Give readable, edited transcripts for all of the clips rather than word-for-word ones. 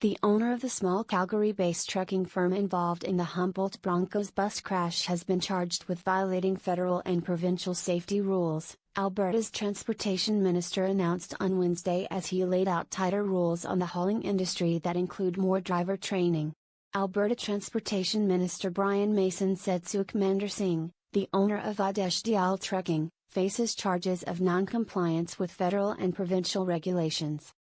The owner of the small Calgary-based trucking firm involved in the Humboldt Broncos bus crash has been charged with violating federal and provincial safety rules, Alberta's Transportation Minister announced on Wednesday as he laid out tighter rules on the hauling industry that include more driver training. Alberta Transportation Minister Brian Mason said Sukhmander Singh, the owner of Adesh Deol Trucking, faces charges of non-compliance with federal and provincial regulations.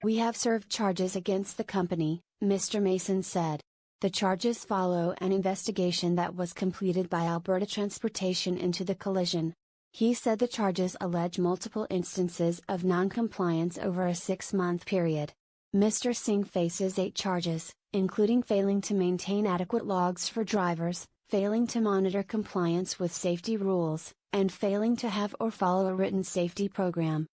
"We have served charges against the company," Mr. Mason said. The charges follow an investigation that was completed by Alberta Transportation into the collision. He said the charges allege multiple instances of non-compliance over a 6-month period. Mr. Singh faces 8 charges, including failing to maintain adequate logs for drivers, failing to monitor compliance with safety rules, and failing to have or follow a written safety program.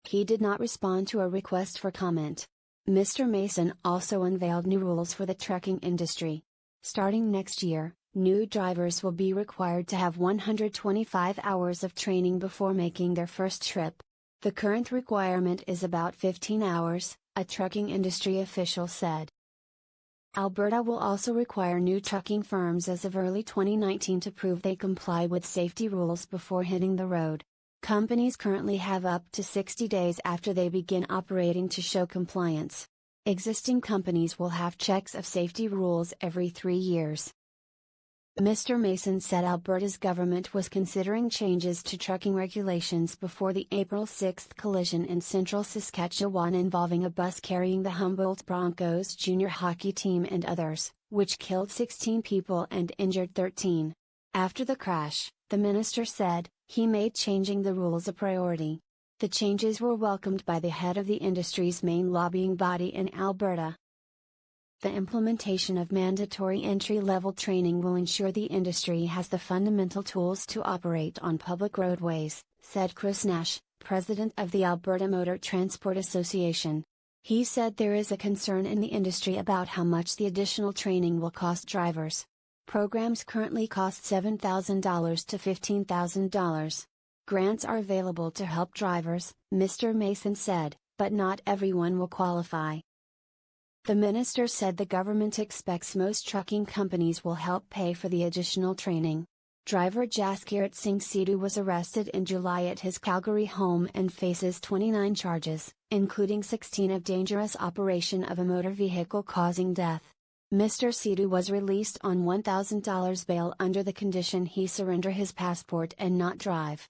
He did not respond to a request for comment. Mr. Mason also unveiled new rules for the trucking industry. Starting next year, new drivers will be required to have 125 hours of training before making their first trip. The current requirement is about 15 hours, a trucking industry official said. Alberta will also require new trucking firms as of early 2019 to prove they comply with safety rules before hitting the road. Companies currently have up to 60 days after they begin operating to show compliance. Existing companies will have checks of safety rules every 3 years. Mr. Mason said Alberta's government was considering changes to trucking regulations before the April 6 collision in central Saskatchewan involving a bus carrying the Humboldt Broncos junior hockey team and others, which killed 16 people and injured 13. After the crash, the minister said, he made changing the rules a priority. The changes were welcomed by the head of the industry's main lobbying body in Alberta. The implementation of mandatory entry-level training will ensure the industry has the fundamental tools to operate on public roadways, said Chris Nash, president of the Alberta Motor Transport Association. He said there is a concern in the industry about how much the additional training will cost drivers. Programs currently cost $7,000 to $15,000. Grants are available to help drivers, Mr. Mason said, but not everyone will qualify. The minister said the government expects most trucking companies will help pay for the additional training. Driver Jaskirat Singh Sidhu was arrested in July at his Calgary home and faces 29 charges, including 16 of dangerous operation of a motor vehicle causing death. Mr. Sidhu was released on $1,000 bail under the condition he surrender his passport and not drive.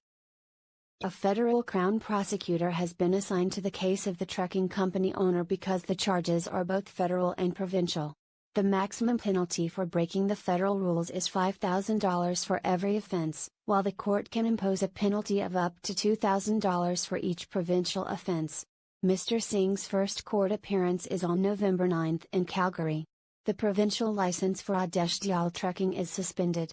A federal crown prosecutor has been assigned to the case of the trucking company owner because the charges are both federal and provincial. The maximum penalty for breaking the federal rules is $5,000 for every offense, while the court can impose a penalty of up to $2,000 for each provincial offense. Mr. Singh's first court appearance is on November 9 in Calgary. The provincial license for Adesh Deol Trucking is suspended.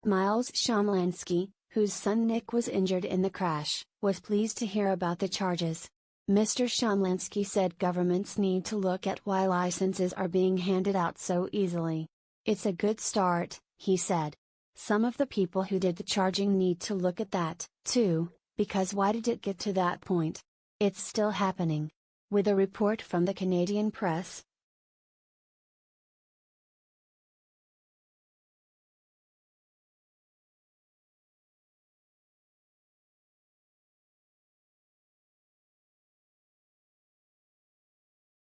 Miles Shamlansky, whose son Nick was injured in the crash, was pleased to hear about the charges. Mr. Shamlansky said governments need to look at why licenses are being handed out so easily. It's a good start, he said. Some of the people who did the charging need to look at that, too, because why did it get to that point? It's still happening. With a report from the Canadian press,